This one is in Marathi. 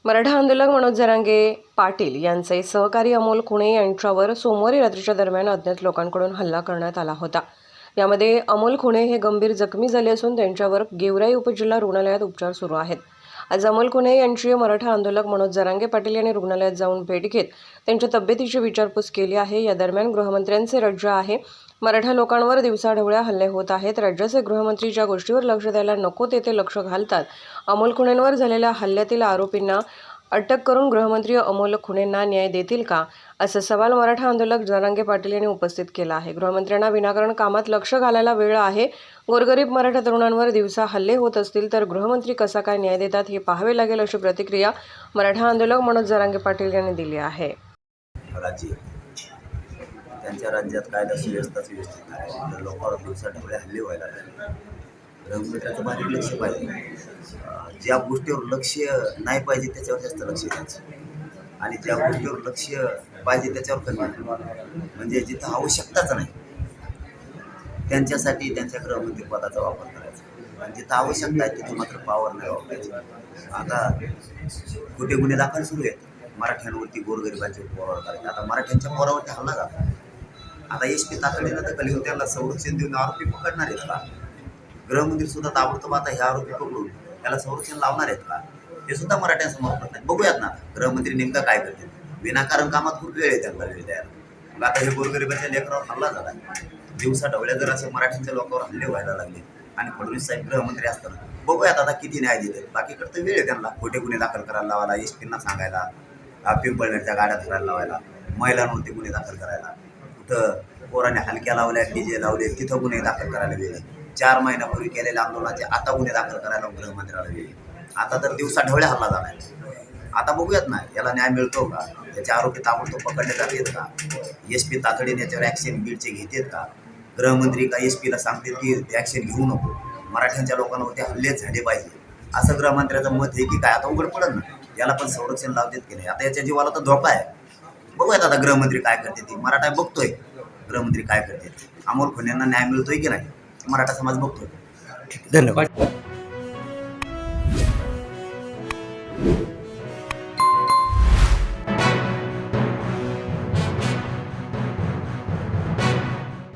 मराठा आंदोलक मनोज जरांगे पाटील यांचे सहकारी अमोल खुणे यांच्यावर सोमवारी रात्रीच्या दरम्यान अज्ञात लोकांकडून हल्ला करण्यात आला होता। यामध्ये अमोल खुणे हे गंभीर जखमी झाले असून त्यांच्यावर गेवराई उपजिल्हा रुग्णालयात उपचार सुरू आहेत। आज अमोल खुणे यांची मराठा आंदोलक मनोज जरांगे पाटील यांनी रुग्णालयात जाऊन भेट घेत त्यांच्या तब्येतीची विचारपूस केली आहे। या दरम्यान गृहमंत्र्यांचे राज्य आहे, मराठा लोकांवर दिवसाढवळ्या हल्ले होत आहेत। राज्याचे गृहमंत्री ज्या गोष्टीवर लक्ष द्यायला नको तेथे लक्ष घालतात। अमोल खुणेंवर झालेल्या हल्ल्यातील आरोपींना अटक करून गृहमंत्री अमोल खुणेंना न्याय देतील का, असा सवाल मराठा आंदोलक जरांगे पाटील यांनी उपस्थित केला आहे। गृहमंत्र्यांना विनाकारण कामात लक्ष घालायला वेळ आहे। गोरगरीब मराठा तरुणांवर दिवसा हल्ले होत असतील तर गृहमंत्री कसा काय न्याय देतात हे पाहावे लागेल, अशी प्रतिक्रिया मराठा आंदोलक मनोज जरांगे पाटील यांनी दिली आहे। त्यांच्या राज्यात कायदा सुव्यवस्था व्यवस्थित आहे, लोकांवर दिवसाढवळे हल्ले व्हायला लागले। गृहमंत्र्याचं बारीक लक्ष पाहिजे। ज्या गोष्टीवर लक्ष नाही पाहिजे त्याच्यावर जास्त लक्ष द्यायचं आणि ज्या गोष्टीवर लक्ष पाहिजे त्याच्यावर कमी, म्हणजे जिथं आवश्यकताच नाही त्यांच्यासाठी त्यांच्या गृहमंत्री पदाचा वापर करायचा आणि जिथं आवश्यकता आहे तिथं मात्र पावर नाही वापरायची। आता कुठे गुन्हे दाखल सुरू आहेत मराठ्यांवरती, गोरगरिबांच्या पोरावर करायचे। आता मराठ्यांच्या पोरावरती हल्ला झाला, आता SP तातडीनं दखल घेऊन त्याला संरक्षण देऊन आरोपी पकडणार आहेत का? गृहमंत्री सुद्धा ताबडतोब आता हे आरोपी पकडून त्याला संरक्षण लावणार आहेत का, हे सुद्धा मराठ्यांसमोर नाही। बघूयात ना गृहमंत्री नेमकं काय करतील। विनाकारण कामात खूप वेळ आहे त्यांना वेळ द्यायला। मग आता हे गोरगरिबाच्या लेकरावर हल्ला झाला, दिवसा ढवळ्या जर असे मराठ्यांच्या लोकांवर हल्ले व्हायला लागले आणि फडणवीस साहेब गृहमंत्री असताना बघूयात आता किती न्याय देतात। बाकी तर वेळ आहे त्यांना खोटे गुन्हे दाखल करायला लावायला, SP सांगायला, पिंपळनेरच्या गाड्या धरायला लावायला, महिलांवरती गुन्हे दाखल करायला, कुठं पोराने हलक्या लावल्या, DJ लावले तिथं गुन्हे दाखल करायला वेळ आहे। 4 महिन्यापूर्वी केलेल्या आंदोलनाचे आता गुन्हे दाखल करायला गृहमंत्र्याला वेळ आहे। आता तर दिवसा ढवळ्या हल्ला झाला आहे। आता बघूयात ना याला न्याय मिळतो का, त्याचे आरोपी ताबडतोब पकडले जातात का, SP तातडीने याच्यावर ॲक्शन बीडचे घेतात का, गृहमंत्री का SP ला सांगतील की ॲक्शन घेऊ नको, मराठ्यांच्या लोकांवरती हल्ले झाले पाहिजे, असं गृहमंत्र्याचं मत आहे की काय? आता उघड पडत ना, याला पण संरक्षण लावतात की नाही? आता याच्या जीवाला तर धोका आहे। बघूयात आता गृहमंत्री काय करते ती। मराठा बघतोय गृहमंत्री काय करते, अमोल खुणेंना न्याय मिळतोय की नाही मराठा समाज बघतोय। धन्यवाद।